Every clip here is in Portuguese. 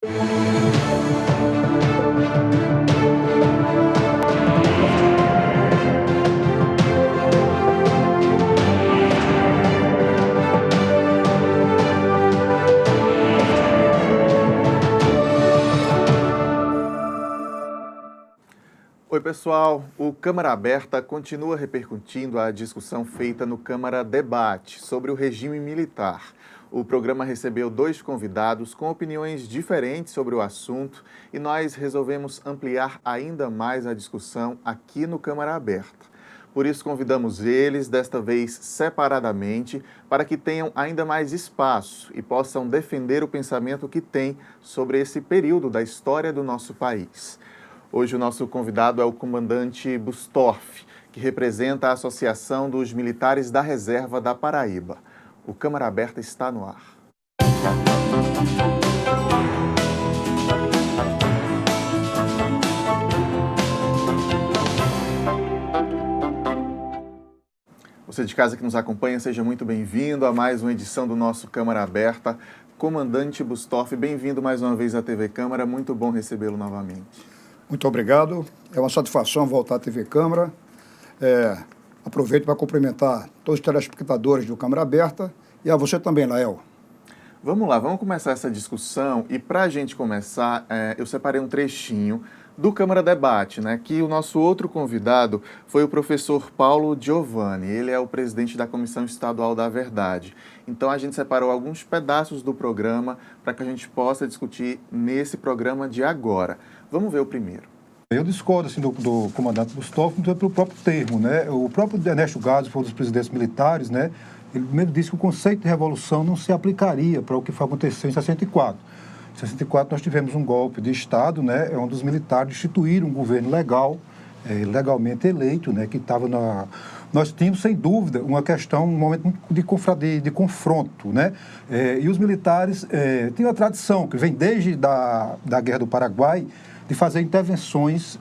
Oi, pessoal. O Câmara Aberta continua repercutindo a discussão feita no Câmara Debate sobre o regime militar. O programa recebeu 2 convidados com opiniões diferentes sobre o assunto e nós resolvemos ampliar ainda mais a discussão aqui no Câmara Aberta. Por isso, convidamos eles, desta vez separadamente, para que tenham ainda mais espaço e possam defender o pensamento que têm sobre esse período da história do nosso país. Hoje o nosso convidado é o comandante Bustorff, que representa a Associação dos Militares da Reserva da Paraíba. O Câmara Aberta está no ar. Você de casa que nos acompanha, seja muito bem-vindo a mais uma edição do nosso Câmara Aberta. Comandante Bustorff, bem-vindo mais uma vez à TV Câmara, muito bom recebê-lo novamente. Muito obrigado, é uma satisfação voltar à TV Câmara. Aproveito para cumprimentar todos os telespectadores do Câmara Aberta e a você também, Lael. Vamos lá, vamos começar essa discussão e para a gente começar, eu separei um trechinho do Câmara Debate, né, que o nosso outro convidado foi o professor Paulo Giovanni, ele é o presidente da Comissão Estadual da Verdade. Então a gente separou alguns pedaços do programa para que a gente possa discutir nesse programa de agora. Vamos ver o primeiro. Eu discordo assim, do comandante Bustorff pelo próprio termo, né? O próprio Ernesto Gades, foi um dos presidentes militares, né? Ele primeiro disse que o conceito de revolução não se aplicaria para o que aconteceu em 64. Em 64 nós tivemos um golpe de Estado, né? É um dos militares instituíram um governo legal, legalmente eleito, né? Que estava na... Nós tínhamos, sem dúvida, uma questão, um momento de confronto, né? E os militares têm uma tradição que vem desde da Guerra do Paraguai, de fazer intervenções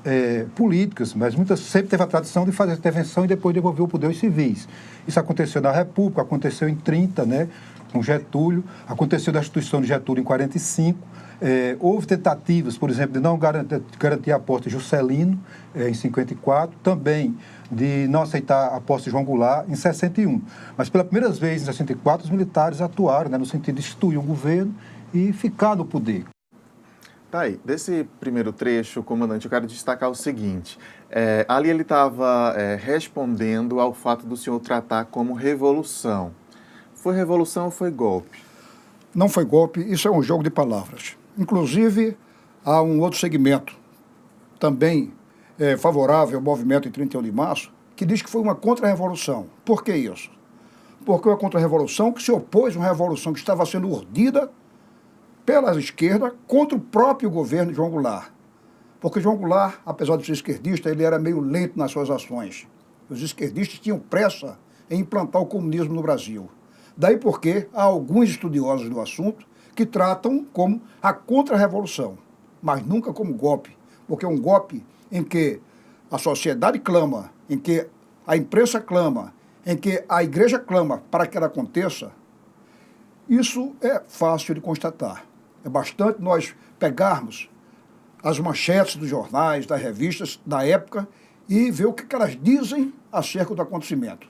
políticas, mas sempre teve a tradição de fazer intervenção e depois devolver o poder aos civis. Isso aconteceu na República, aconteceu em 30, né, com Getúlio, aconteceu na instituição de Getúlio em 45. Houve tentativas, por exemplo, de não garantir a posse de Juscelino em 54, também de não aceitar a posse de João Goulart em 61. Mas pela primeira vez em 64 os militares atuaram, né, no sentido de instituir um governo e ficar no poder. Tá aí, desse primeiro trecho, comandante, eu quero destacar o seguinte, ali ele estava respondendo ao fato do senhor tratar como revolução. Foi revolução ou foi golpe? Não foi golpe, isso é um jogo de palavras. Inclusive, há um outro segmento, também favorável ao movimento em 31 de março, que diz que foi uma contra-revolução. Por que isso? Porque uma contra-revolução que se opôs a uma revolução que estava sendo urdida pela esquerda contra o próprio governo de João Goulart. Porque João Goulart, apesar de ser esquerdista, ele era meio lento nas suas ações. Os esquerdistas tinham pressa em implantar o comunismo no Brasil. Daí porque há alguns estudiosos do assunto que tratam como a contra-revolução, mas nunca como golpe, porque é um golpe em que a sociedade clama, em que a imprensa clama, em que a igreja clama para que ela aconteça. Isso é fácil de constatar. É bastante nós pegarmos as manchetes dos jornais, das revistas da época e ver o que elas dizem acerca do acontecimento.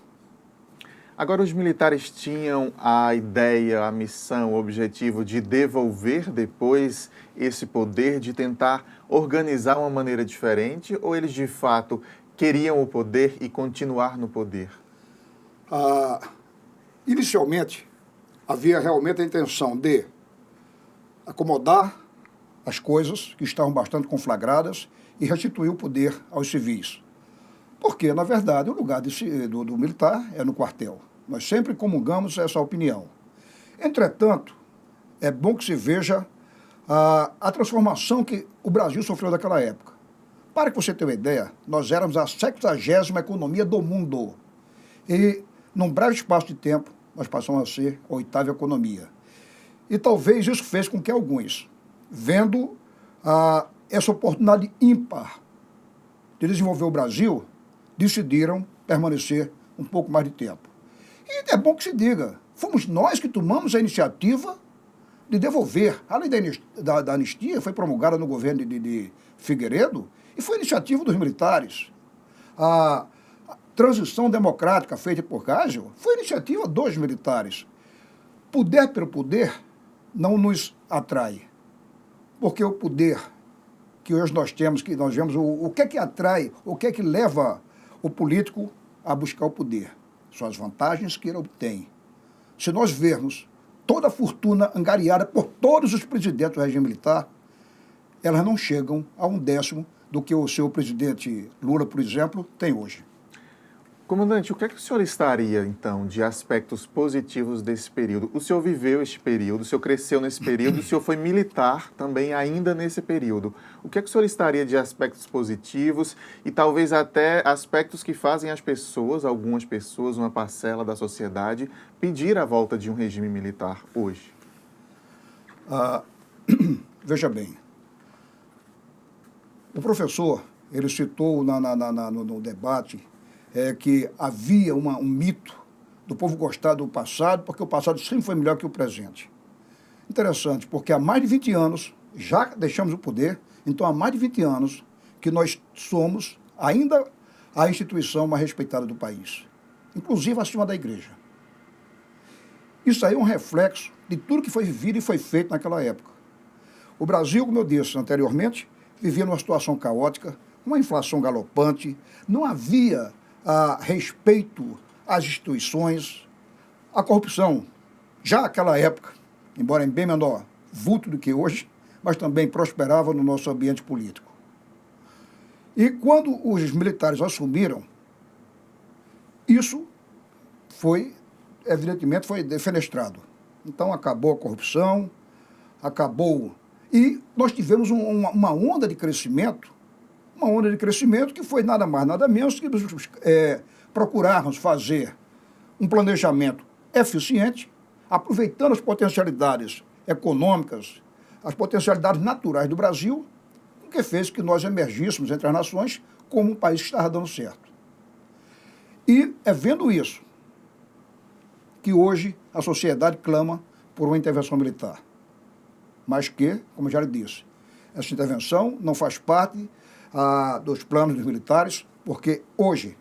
Agora, os militares tinham a ideia, a missão, o objetivo de devolver depois esse poder, de tentar organizar uma maneira diferente, ou eles de fato queriam o poder e continuar no poder? Inicialmente, havia realmente a intenção de acomodar as coisas que estavam bastante conflagradas e restituir o poder aos civis. Porque, na verdade, o lugar do militar é no quartel. Nós sempre comungamos essa opinião. Entretanto, é bom que se veja a transformação que o Brasil sofreu naquela época. Para que você tenha uma ideia, nós éramos a 70ª economia do mundo. E, num breve espaço de tempo, nós passamos a ser a 8ª economia. E talvez isso fez com que alguns, vendo essa oportunidade ímpar de desenvolver o Brasil, decidiram permanecer um pouco mais de tempo. E é bom que se diga, fomos nós que tomamos a iniciativa de devolver. A lei da anistia foi promulgada no governo de Figueiredo e foi iniciativa dos militares. A transição democrática feita por Geisel foi iniciativa dos militares. Poder pelo poder não nos atrai. Porque o poder que hoje nós temos, que nós vemos, o que é que atrai, o que é que leva o político a buscar o poder? São as vantagens que ele obtém. Se nós vermos toda a fortuna angariada por todos os presidentes do regime militar, elas não chegam a 1/10 do que o seu presidente Lula, por exemplo, tem hoje. Comandante, o que é que o senhor listaria, então, de aspectos positivos desse período? O senhor viveu este período, o senhor cresceu nesse período, o senhor foi militar também ainda nesse período. O que é que o senhor listaria de aspectos positivos e talvez até aspectos que fazem as pessoas, algumas pessoas, uma parcela da sociedade, pedir a volta de um regime militar hoje? Veja bem, o professor, ele citou no debate que havia um mito do povo gostar do passado, porque o passado sempre foi melhor que o presente. Interessante, porque há mais de 20 anos, já deixamos o poder, então há mais de 20 anos que nós somos ainda a instituição mais respeitada do país, inclusive acima da igreja. Isso aí é um reflexo de tudo que foi vivido e foi feito naquela época. O Brasil, como eu disse anteriormente, vivia numa situação caótica, uma inflação galopante, não havia respeito às instituições, a corrupção, já naquela época, embora em bem menor vulto do que hoje, mas também prosperava no nosso ambiente político. E quando os militares assumiram, isso evidentemente, foi defenestrado. Então acabou a corrupção, acabou. E nós tivemos uma onda de crescimento, que foi nada mais, nada menos que procurarmos fazer um planejamento eficiente, aproveitando as potencialidades econômicas, as potencialidades naturais do Brasil, o que fez que nós emergíssemos entre as nações como um país que estava dando certo. E é vendo isso que hoje a sociedade clama por uma intervenção militar. Mas que, como já lhe disse, essa intervenção não faz parte dos planos dos militares, porque hoje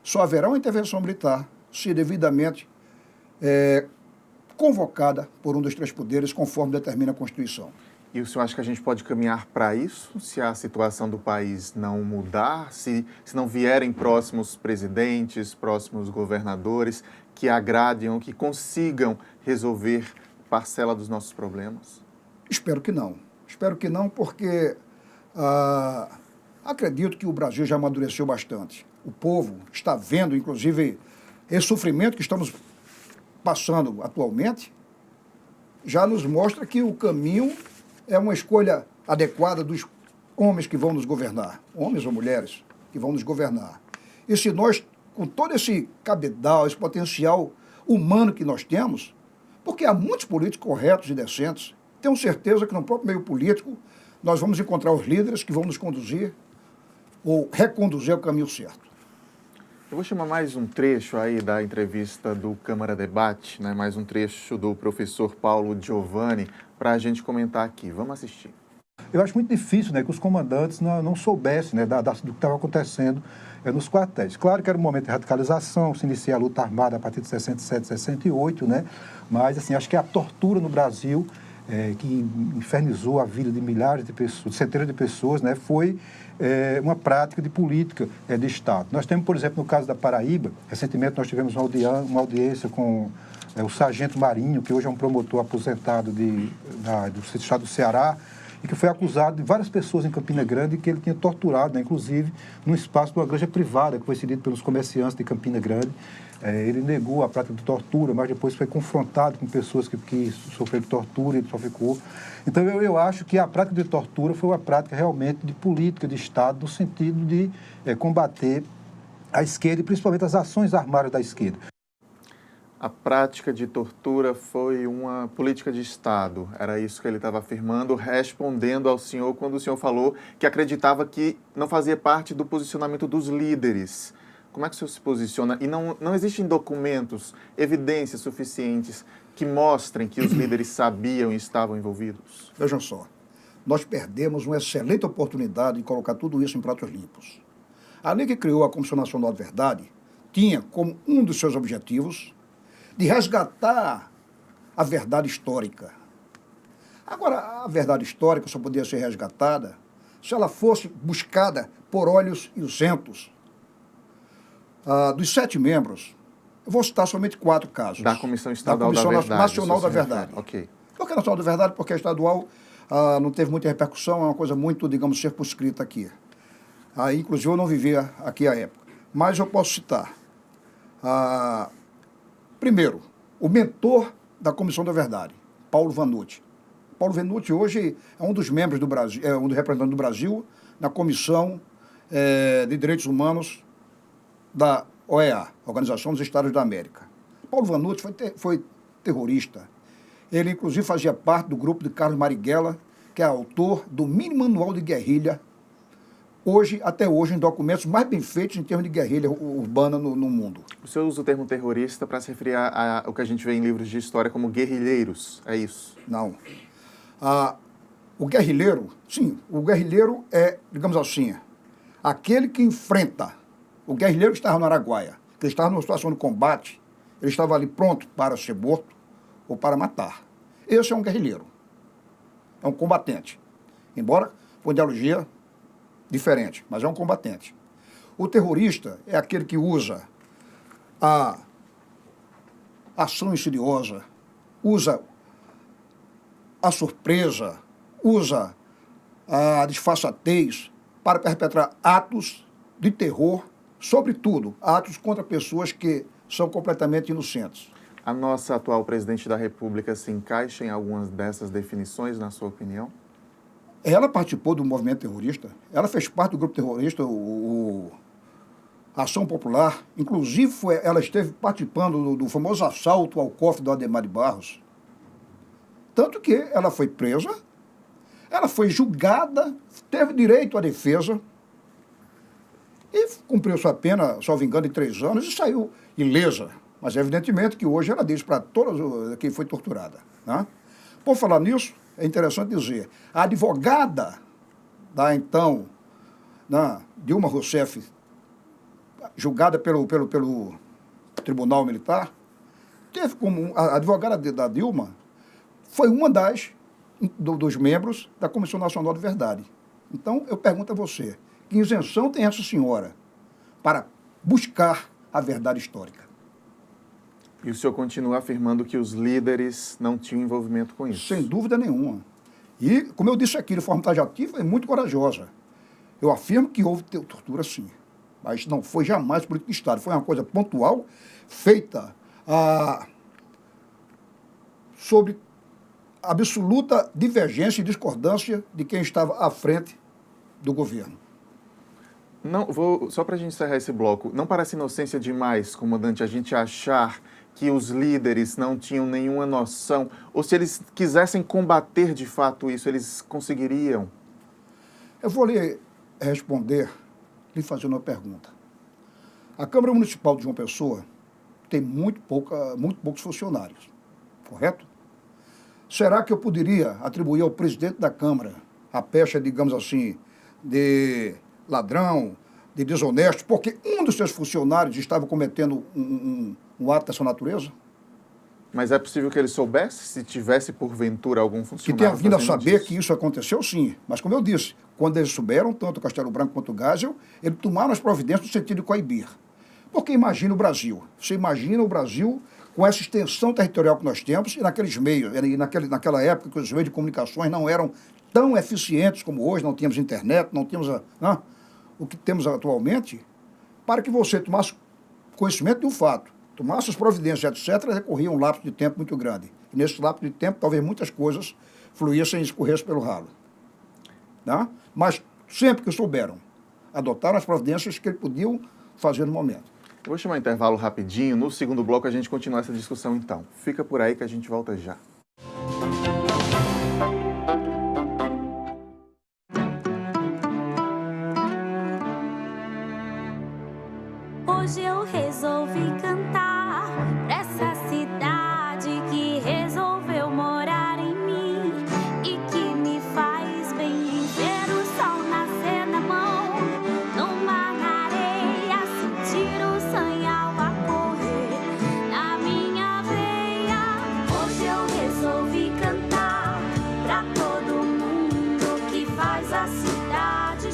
só haverá uma intervenção militar se devidamente convocada por um dos três poderes, conforme determina a Constituição. E o senhor acha que a gente pode caminhar para isso, se a situação do país não mudar, se não vierem próximos presidentes, próximos governadores que agradem ou que consigam resolver parcela dos nossos problemas? Espero que não. Espero que não, porque acredito que o Brasil já amadureceu bastante. O povo está vendo, inclusive, esse sofrimento que estamos passando atualmente, já nos mostra que o caminho é uma escolha adequada dos homens que vão nos governar, homens ou mulheres que vão nos governar. E se nós, com todo esse cabedal, esse potencial humano que nós temos, porque há muitos políticos corretos e decentes, tenho certeza que no próprio meio político nós vamos encontrar os líderes que vão nos conduzir ou reconduzir ao caminho certo. Eu vou chamar mais um trecho aí da entrevista do Câmara Debate, né? Mais um trecho do professor Paulo Giovanni, para a gente comentar aqui. Vamos assistir. Eu acho muito difícil, né, que os comandantes não soubessem, né, do que estava acontecendo nos quartéis. Claro que era um momento de radicalização, se inicia a luta armada a partir de 67, 68, né? Mas assim, acho que a tortura no Brasil, que infernizou a vida de milhares de pessoas, de centenas de pessoas, né, foi uma prática de política de Estado. Nós temos, por exemplo, no caso da Paraíba, recentemente nós tivemos uma audiência com o sargento Marinho, que hoje é um promotor aposentado do Estado do Ceará, e que foi acusado de várias pessoas em Campina Grande que ele tinha torturado, né, inclusive no espaço de uma granja privada que foi cedido pelos comerciantes de Campina Grande. Ele negou a prática de tortura, mas depois foi confrontado com pessoas que sofreram tortura e ele só ficou. Então, eu acho que a prática de tortura foi uma prática realmente de política de Estado, no sentido de combater a esquerda e principalmente as ações armadas da esquerda. A prática de tortura foi uma política de Estado. Era isso que ele estava afirmando, respondendo ao senhor quando o senhor falou que acreditava que não fazia parte do posicionamento dos líderes. Como é que o senhor se posiciona? E não existem documentos, evidências suficientes que mostrem que os líderes sabiam e estavam envolvidos? Vejam só, nós perdemos uma excelente oportunidade de colocar tudo isso em pratos limpos. A lei que criou a Comissão Nacional de Verdade tinha como um dos seus objetivos de resgatar a verdade histórica. Agora, a verdade histórica só podia ser resgatada se ela fosse buscada por olhos isentos. Dos 7 membros, eu vou citar somente 4 casos. Da Comissão Estadual da Comissão da Verdade. Nacional da Verdade. Ok. Por que Nacional da Verdade? Porque a estadual não teve muita repercussão, é uma coisa muito, digamos, circunscrita aqui. Inclusive, eu não vivia aqui à época. Mas eu posso citar. Primeiro, o mentor da Comissão da Verdade, Paulo Vanucci. Paulo Vanucci hoje é um dos membros do Brasil, é um dos representantes do Brasil na Comissão de Direitos Humanos da OEA, Organização dos Estados da América. Paulo Vanucci foi terrorista. Ele, inclusive, fazia parte do grupo de Carlos Marighella, que é autor do mini manual de guerrilha, até hoje, em documentos mais bem feitos em termos de guerrilha urbana no mundo. O senhor usa o termo terrorista para se referir ao que a gente vê em livros de história como guerrilheiros, é isso? Não. O guerrilheiro, sim, o guerrilheiro é, digamos assim, aquele que enfrenta. O guerrilheiro que estava no Araguaia, que estava numa situação de combate, ele estava ali pronto para ser morto ou para matar. Esse é um guerrilheiro. É um combatente. Embora com ideologia diferente, mas é um combatente. O terrorista é aquele que usa a ação insidiosa, usa a surpresa, usa a disfarçatez para perpetrar atos de terror, sobretudo atos contra pessoas que são completamente inocentes. A nossa atual presidente da República se encaixa em algumas dessas definições, na sua opinião? Ela participou do movimento terrorista, ela fez parte do grupo terrorista, a Ação Popular. Inclusive, ela esteve participando do famoso assalto ao cofre do Adhemar de Barros. Tanto que ela foi presa, ela foi julgada, teve direito à defesa e cumpriu sua pena, salvo engano, de 3 anos e saiu ilesa. Mas, evidentemente, que hoje ela diz para todas que foi torturada. Né? Por falar nisso, é interessante dizer, a advogada da então Dilma Rousseff, julgada pelo Tribunal Militar, teve como a advogada da Dilma foi uma dos membros da Comissão Nacional de Verdade. Então, eu pergunto a você, que isenção tem essa senhora para buscar a verdade histórica? E o senhor continua afirmando que os líderes não tinham envolvimento com isso? Sem dúvida nenhuma. E, como eu disse aqui, de forma taxativa e muito corajosa, eu afirmo que houve tortura sim, mas não foi jamais política de Estado, foi uma coisa pontual, feita sobre absoluta divergência e discordância de quem estava à frente do governo. Não, só para a gente encerrar esse bloco, não parece inocência demais, comandante, a gente achar que os líderes não tinham nenhuma noção, ou se eles quisessem combater de fato isso, eles conseguiriam? Eu vou lhe responder, lhe fazendo uma pergunta. A Câmara Municipal de João Pessoa tem muito poucos funcionários, correto? Será que eu poderia atribuir ao presidente da Câmara a pecha, digamos assim, de ladrão, de desonesto, porque um dos seus funcionários estava cometendo um ato dessa natureza? Mas é possível que ele soubesse, se tivesse porventura algum funcionário? Que tenha vindo a fazendo saber isso? que isso aconteceu, sim. Mas, como eu disse, quando eles souberam, tanto o Castelo Branco quanto o Geisel, eles tomaram as providências no sentido de coibir. Porque imagina o Brasil. Você imagina o Brasil com essa extensão territorial que nós temos e naqueles meios, e naquela época que os meios de comunicações não eram tão eficientes como hoje, não tínhamos internet, não tínhamos o que temos atualmente, para que você tomasse conhecimento de um fato, tomasse as providências, etc., recorria um lapso de tempo muito grande. E nesse lapso de tempo, talvez muitas coisas fluíssem e escorressem pelo ralo. Tá? Mas sempre que souberam, adotaram as providências que eles podiam fazer no momento. Eu vou chamar um intervalo rapidinho. No segundo bloco a gente continua essa discussão então. Fica por aí que a gente volta já. Hoje eu resolvi cantar pra essa cidade que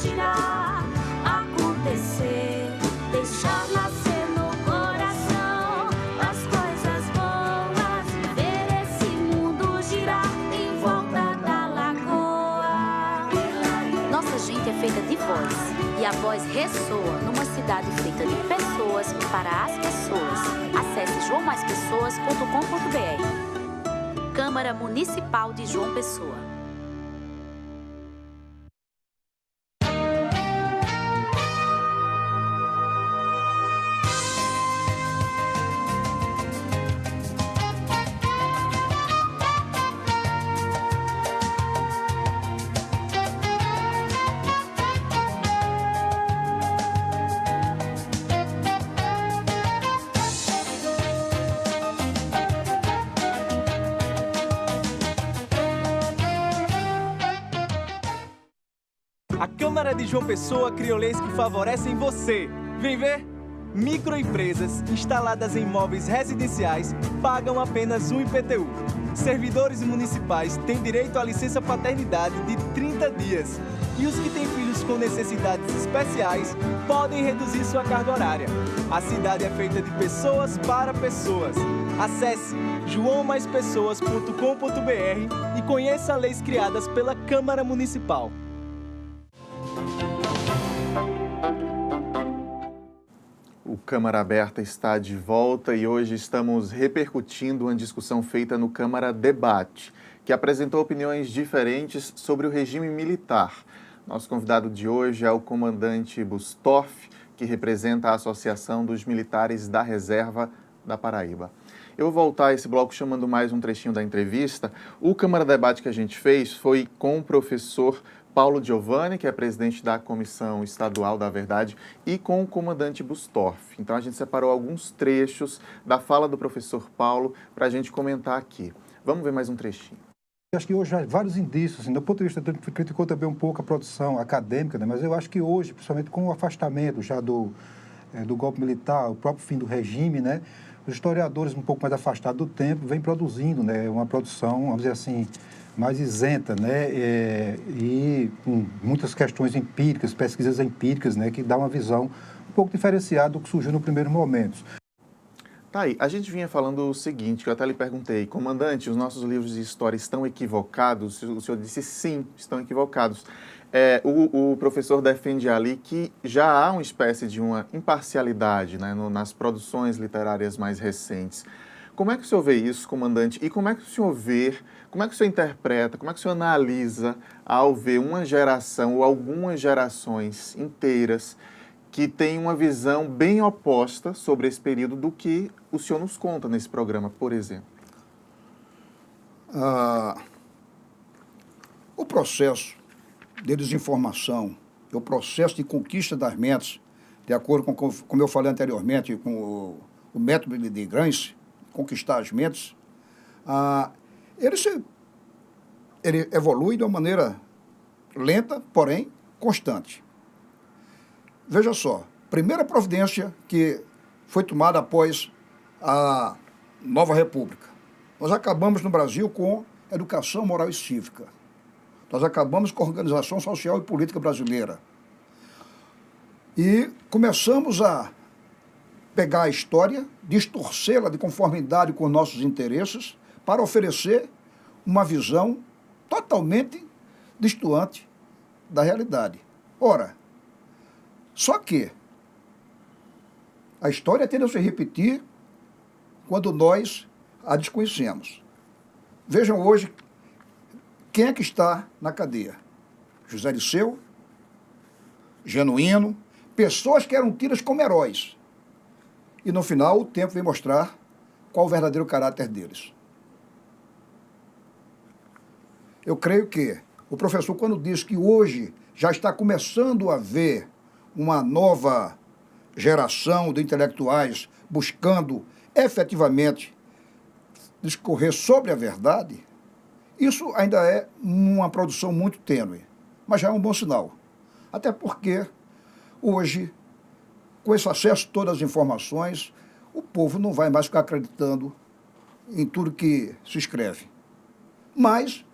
girar, acontecer, deixar nascer no coração as coisas boas, ver esse mundo girar em volta da lagoa. Nossa gente é feita de voz, e a voz ressoa numa cidade feita de pessoas para as pessoas. Acesse joãomaspessoas.com.br. Câmara Municipal de João Pessoa. A Câmara de João Pessoa criou leis que favorecem você. Vem ver? Microempresas instaladas em imóveis residenciais pagam apenas um IPTU. Servidores municipais têm direito à licença paternidade de 30 dias. E os que têm filhos com necessidades especiais podem reduzir sua carga horária. A cidade é feita de pessoas para pessoas. Acesse joãomaspessoas.com.br e conheça leis criadas pela Câmara Municipal. O Câmara Aberta está de volta e hoje estamos repercutindo uma discussão feita no Câmara Debate, que apresentou opiniões diferentes sobre o regime militar. Nosso convidado de hoje é o comandante Bustorff, que representa a Associação dos Militares da Reserva da Paraíba. Eu vou voltar a esse bloco chamando mais um trechinho da entrevista. O Câmara Debate que a gente fez foi com o professor Paulo Giovanni, que é presidente da Comissão Estadual da Verdade, e com o comandante Bustorff. Então, a gente separou alguns trechos da fala do professor Paulo para a gente comentar aqui. Vamos ver mais um trechinho. Eu acho que hoje há vários indícios, assim, do ponto de vista, criticou também um pouco a produção acadêmica, né? Mas eu acho que hoje, principalmente com o afastamento já do golpe militar, o próprio fim do regime, né? Os historiadores um pouco mais afastados do tempo vêm produzindo, né? Uma produção, vamos dizer assim, mais isenta, né? E com muitas questões empíricas, pesquisas empíricas, né? Que dá uma visão um pouco diferenciada do que surgiu no primeiro momento. Tá aí, a gente vinha falando o seguinte, que eu até lhe perguntei, comandante, os nossos livros de história estão equivocados? O senhor disse sim, estão equivocados. O professor defende ali que já há uma espécie de uma imparcialidade, né, nas produções literárias mais recentes. Como é que o senhor vê isso, comandante? E como é que o senhor vê, como é que o senhor interpreta, como é que o senhor analisa ao ver uma geração ou algumas gerações inteiras que tem uma visão bem oposta sobre esse período do que o senhor nos conta nesse programa, por exemplo? O processo de desinformação, o processo de conquista das mentes, de acordo com, como eu falei anteriormente, com o método de Gramsci, conquistar as mentes, ele evolui de uma maneira lenta, porém constante. Veja só, primeira providência que foi tomada após a nova república. Nós acabamos no Brasil com educação moral e cívica. Nós acabamos com a organização social e política brasileira. E começamos a pegar a história, distorcê-la de conformidade com nossos interesses, para oferecer uma visão totalmente distoante da realidade. Ora, só que a história tende a se repetir quando nós a desconhecemos. Vejam hoje quem é que está na cadeia. José Dirceu, Genuíno, pessoas que eram tidas como heróis. E no final o tempo vem mostrar qual o verdadeiro caráter deles. Eu creio que o professor, quando diz que hoje já está começando a haver uma nova geração de intelectuais buscando efetivamente discorrer sobre a verdade, isso ainda é uma produção muito tênue, mas já é um bom sinal. Até porque hoje, com esse acesso a todas as informações, o povo não vai mais ficar acreditando em tudo que se escreve. Mas,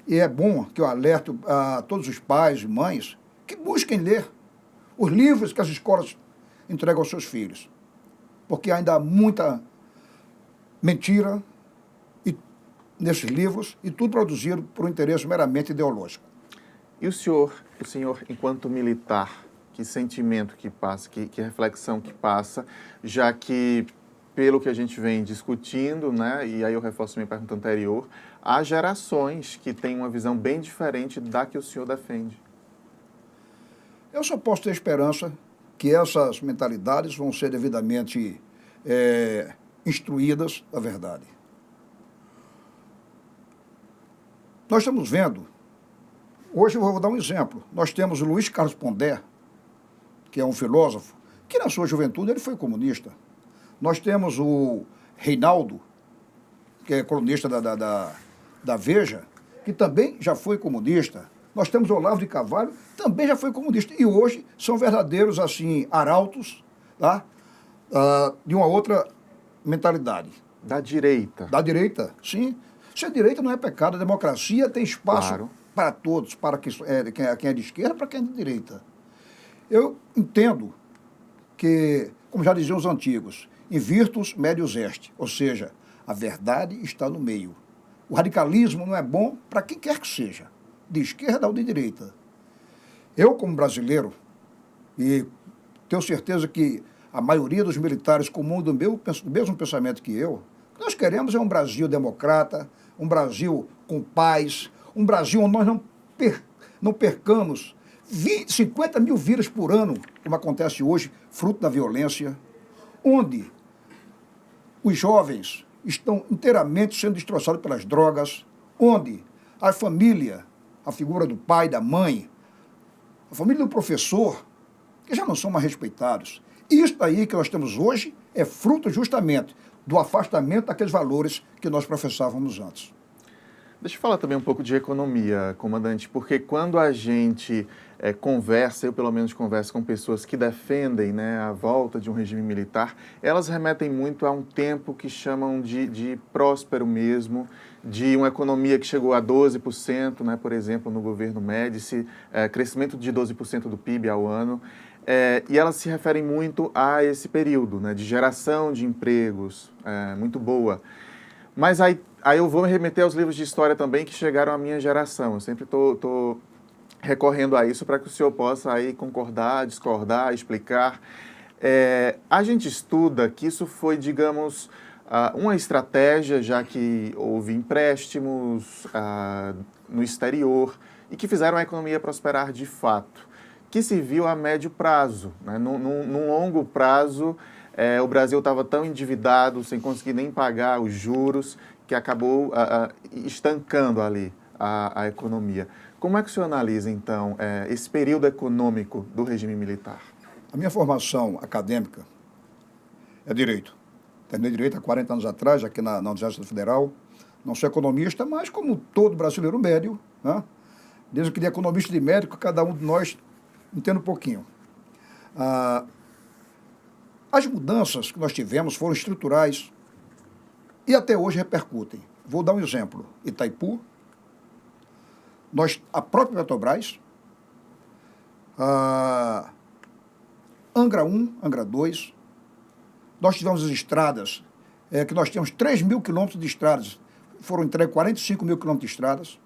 e é bom que eu alerto a todos os pais e mães que busquem ler os livros que as escolas entregam aos seus filhos. Porque ainda há muita mentira nesses livros e tudo produzido por um interesse meramente ideológico. E o senhor, enquanto militar, que sentimento que passa, que reflexão que passa, já que, pelo que a gente vem discutindo, né, e aí eu reforço minha pergunta anterior, há gerações que têm uma visão bem diferente da que o senhor defende. Eu só posso ter esperança que essas mentalidades vão ser devidamente instruídas da verdade. Nós estamos vendo, hoje eu vou dar um exemplo, nós temos o Luiz Carlos Pondé, que é um filósofo, que na sua juventude ele foi comunista. Nós temos o Reinaldo, que é colunista da Veja, que também já foi comunista. Nós temos o Olavo de Carvalho, também já foi comunista. E hoje são verdadeiros, assim, arautos, tá? De uma outra mentalidade. Da direita. Da direita, sim. Ser direita não é pecado. A democracia tem espaço Claro. para todos, para quem é de esquerda, para quem é de direita. Eu entendo que, como já diziam os antigos, in virtus medius est, ou seja, a verdade está no meio. O radicalismo não é bom para quem quer que seja, de esquerda ou de direita. Eu, como brasileiro, e tenho certeza que a maioria dos militares comum do mesmo pensamento que eu, o que nós queremos é um Brasil democrata, um Brasil com paz, um Brasil onde nós não percamos 50 mil vidas por ano, como acontece hoje, fruto da violência, onde os jovens estão inteiramente sendo destroçados pelas drogas, onde a família, a figura do pai, da mãe, a família do professor, que já não são mais respeitados. Isso aí que nós temos hoje é fruto justamente do afastamento daqueles valores que nós professávamos antes. Deixa eu falar também um pouco de economia, comandante, porque quando a gente conversa, eu pelo menos converso com pessoas que defendem, né, a volta de um regime militar, elas remetem muito a um tempo que chamam de próspero mesmo, de uma economia que chegou a 12%, né, por exemplo, no governo Médici, crescimento de 12% do PIB ao ano, e elas se referem muito a esse período, né, de geração de empregos, muito boa. Mas aí eu vou me remeter aos livros de história também que chegaram à minha geração. Eu sempre estou recorrendo a isso para que o senhor possa aí concordar, discordar, explicar. A gente estuda que isso foi, digamos, uma estratégia, já que houve empréstimos no exterior e que fizeram a economia prosperar de fato, que se viu a médio prazo, né? Num longo prazo, o Brasil estava tão endividado, sem conseguir nem pagar os juros, que acabou estancando ali a economia. Como é que o senhor analisa, então, esse período econômico do regime militar? A minha formação acadêmica é Direito. Terminei Direito há 40 anos atrás, aqui na Universidade Federal. Não sou economista, mas como todo brasileiro médio, né? Desde que de economista e de médico, cada um de nós entende um pouquinho. As mudanças que nós tivemos foram estruturais e até hoje repercutem. Vou dar um exemplo. Itaipu, a própria Petrobras, Angra 1, Angra 2, nós tivemos as estradas, que nós tínhamos 3 mil quilômetros de estradas, foram entregues 45 mil quilômetros de estradas.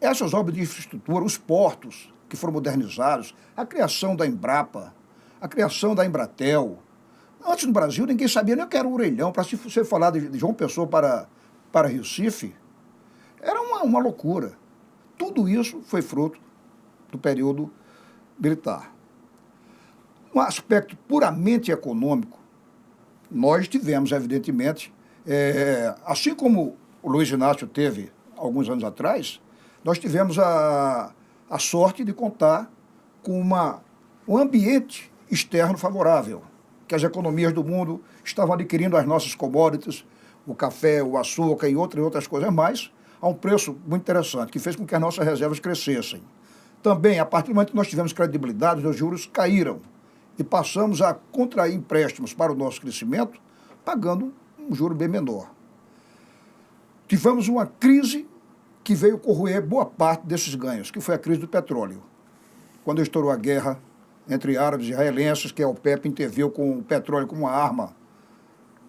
Essas obras de infraestrutura, os portos que foram modernizados, a criação da Embrapa, a criação da Embratel. Antes no Brasil ninguém sabia nem o que era o orelhão. Para se você falar de João Pessoa para Recife, era uma loucura. Tudo isso foi fruto do período militar. Um aspecto puramente econômico, nós tivemos, evidentemente, assim como o Luiz Inácio teve alguns anos atrás, nós tivemos a sorte de contar com um ambiente externo favorável, que as economias do mundo estavam adquirindo as nossas commodities, o café, o açúcar e outras coisas mais, a um preço muito interessante, que fez com que as nossas reservas crescessem. Também, a partir do momento que nós tivemos credibilidade, os juros caíram e passamos a contrair empréstimos para o nosso crescimento, pagando um juro bem menor. Tivemos uma crise que veio corroer boa parte desses ganhos, que foi a crise do petróleo. quando estourou a guerra entre árabes e israelenses, que a OPEP interviu com o petróleo como uma arma,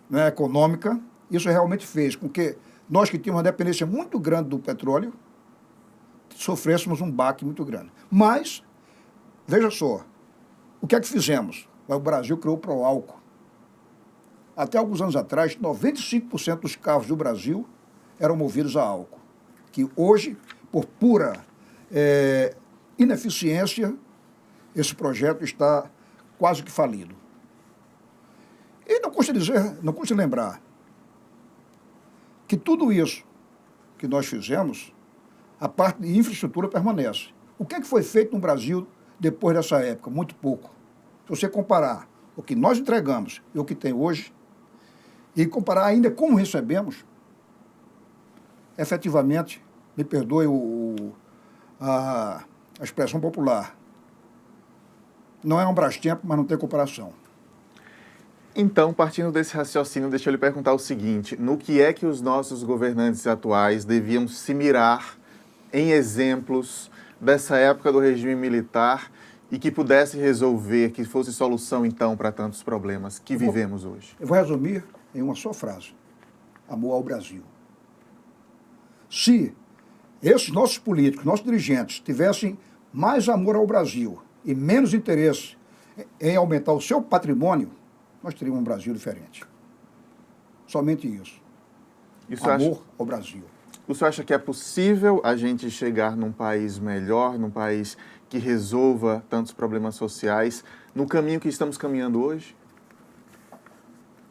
né, econômica. Isso realmente fez com que nós, que tínhamos uma dependência muito grande do petróleo, sofrêssemos um baque muito grande. Mas, veja só, o que é que fizemos? O Brasil criou o Proálcool. Até alguns anos atrás, 95% dos carros do Brasil eram movidos a álcool, que hoje, por pura ineficiência, esse projeto está quase que falido. E não custa lembrar que tudo isso que nós fizemos, a parte de infraestrutura permanece. O que é que foi feito no Brasil depois dessa época? Muito pouco. Se você comparar o que nós entregamos e o que tem hoje, e comparar ainda como recebemos, efetivamente, me perdoe a expressão popular, não é um Brastemp, mas não tem comparação. Então, partindo desse raciocínio, deixa eu lhe perguntar o seguinte: no que é que os nossos governantes atuais deviam se mirar em exemplos dessa época do regime militar e que pudesse resolver, que fosse solução, então, para tantos problemas que vivemos hoje? Eu vou resumir em uma só frase: amor ao Brasil. Se esses nossos políticos, nossos dirigentes, tivessem mais amor ao Brasil e menos interesse em aumentar o seu patrimônio, nós teríamos um Brasil diferente. Somente isso. Amor ao Brasil. O senhor acha que é possível a gente chegar num país melhor, num país que resolva tantos problemas sociais, no caminho que estamos caminhando hoje?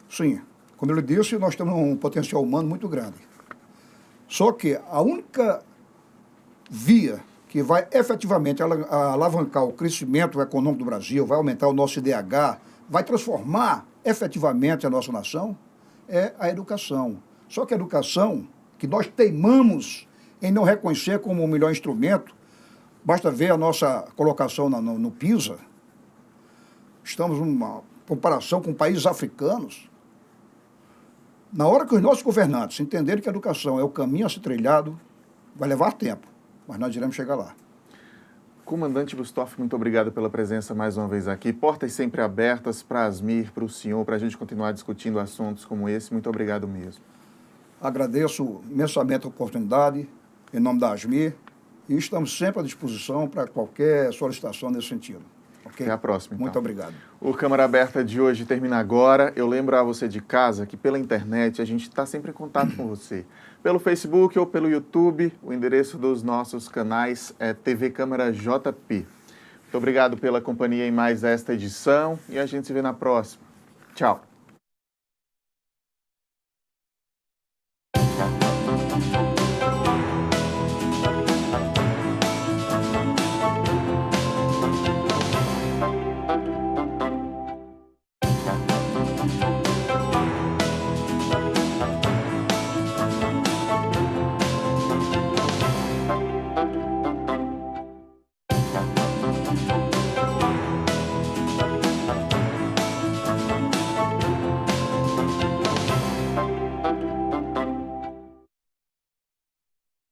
Sim. Como eu disse, nós temos um potencial humano muito grande. Só que a única via que vai efetivamente alavancar o crescimento econômico do Brasil, vai aumentar o nosso IDH, vai transformar efetivamente a nossa nação, é a educação. Só que a educação, que nós teimamos em não reconhecer como o melhor instrumento, basta ver a nossa colocação no PISA, estamos numa comparação com países africanos. Na hora que os nossos governantes entenderem que a educação é o caminho a ser trilhado, vai levar tempo, mas nós iremos chegar lá. Comandante Bustoff, muito obrigado pela presença mais uma vez aqui. Portas sempre abertas para a ASMIR, para o senhor, para a gente continuar discutindo assuntos como esse. Muito obrigado mesmo. Agradeço imensamente a oportunidade, em nome da ASMIR, e estamos sempre à disposição para qualquer solicitação nesse sentido. Okay? Até a próxima, então. Muito obrigado. O Câmara Aberta de hoje termina agora. Eu lembro a você de casa que pela internet a gente está sempre em contato com você. Pelo Facebook ou pelo YouTube, o endereço dos nossos canais é TV Câmara JP. Muito obrigado pela companhia em mais esta edição e a gente se vê na próxima. Tchau.